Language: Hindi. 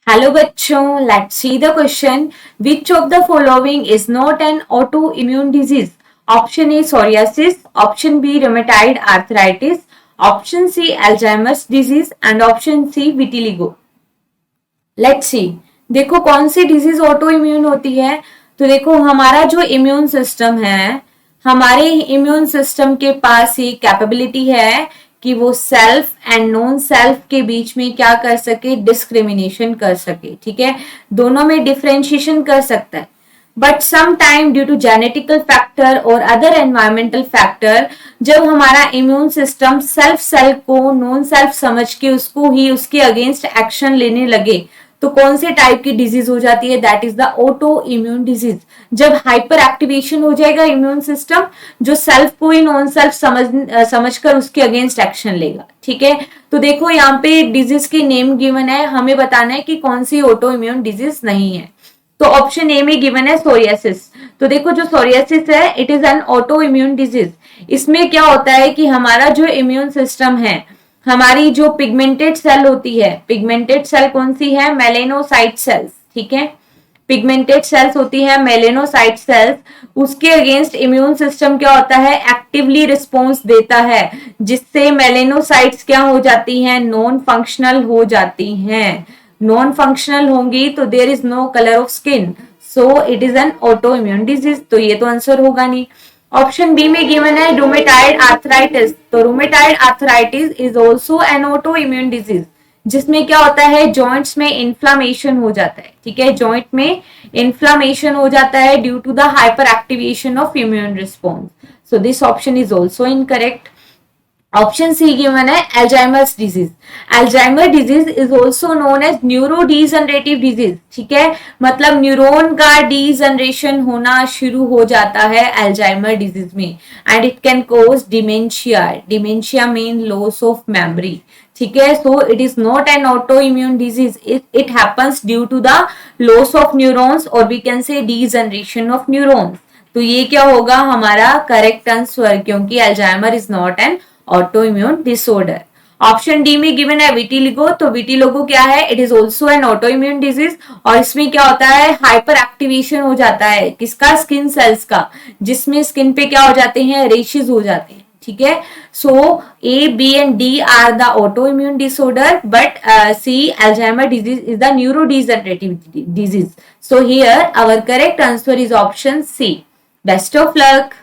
हेलो बच्चों, let's see the question. Which of the following is not an auto immune disease? Option A psoriasis, option B rheumatoid arthritis, option C Alzheimer's disease and option C vitiligo. Let's see. देखो कौन सी डिजीज ऑटो इम्यून होती है. तो देखो हमारा जो इम्यून सिस्टम है, हमारे इम्यून सिस्टम के पास ही कैपेबिलिटी है कि वो सेल्फ एंड नॉन सेल्फ के बीच में क्या कर सके, डिस्क्रिमिनेशन कर सके. ठीक है, दोनों में डिफ्रेंशिएशन कर सकता है. But some time due to genetical factor और अदर एनवायरमेंटल फैक्टर, जब हमारा इम्यून सिस्टम सेल्फ सेल को नॉन सेल्फ समझ के उसको ही उसके अगेंस्ट एक्शन लेने लगे, तो कौन से टाइप की डिजीज हो जाती है? That is the auto immune disease. जब हाइपर एक्टिवेशन हो जाएगा इम्यून सिस्टम, जो सेल्फ को ही नॉन सेल्फ समझकर उसके अगेंस्ट एक्शन लेगा. ठीक है, तो देखो यहाँ पे डिजीज की नेम गिवन है, हमें बताना है कि कौन सी ऑटो इम्यून डिजीज नहीं है. तो ऑप्शन ए में गिवन है सोरियासिस. तो देखो जो सोरियासिस है, it is an auto immune disease. इसमें क्या होता है कि हमारा जो इम्यून सिस्टम है, हमारी जो पिगमेंटेड सेल होती है, पिगमेंटेड सेल कौन सी है? Melanocyte sales. ठीक है, पिगमेंटेड सेल्स होती है मेलेनोसाइट सेल्स. उसके अगेंस्ट इम्यून सिस्टम क्या होता है? एक्टिवली रिस्पॉन्स देता है, जिससे मेलेनोसाइट्स क्या हो जाती हैं? नॉन फंक्शनल हो जाती हैं. नॉन फंक्शनल होंगी तो there is no colour of skin, so it is an auto immune disease. तो ये तो आंसर होगा नहीं. ऑप्शन बी में गिवन है रूमेटाइड आर्थराइटिस. तो rheumatoid arthritis is also an auto immune disease, जिसमें क्या होता है? जॉइंट्स में इन्फ्लामेशन हो जाता है. ठीक है, जॉइंट में इन्फ्लामेशन हो जाता है due to the hyper activation of immune response. So this option is also incorrect. Option C given है Alzheimer's disease. Alzheimer disease is also known as neuro degenerative disease. ठीक है, मतलब न्यूरॉन का डीजनरेशन होना शुरू हो जाता है अल्जाइमर डिजीज में, and it can cause dementia. Dementia mean loss of memory. ठीक है, so it is not an auto immune disease. It happens due to the loss of neurons, और we can say degeneration of neurons. तो ये क्या होगा हमारा करेक्ट आंसर, क्योंकि Alzheimer is not an auto immune disorder. Option D में गिवन है विटिलिगो. तो विटिलिगो क्या है? It is also an auto immune disease, और इसमें क्या होता है? हाइपर एक्टिवेशन हो जाता है किसका? स्किन सेल्स का, जिसमें स्किन पे क्या हो जाते हैं? रेशेस हो जाते हैं. ठीक है, so A B and D are the auto immune disorder, but C Alzheimer disease is the neuro degenerative disease. So here our correct answer is option C. Best of luck.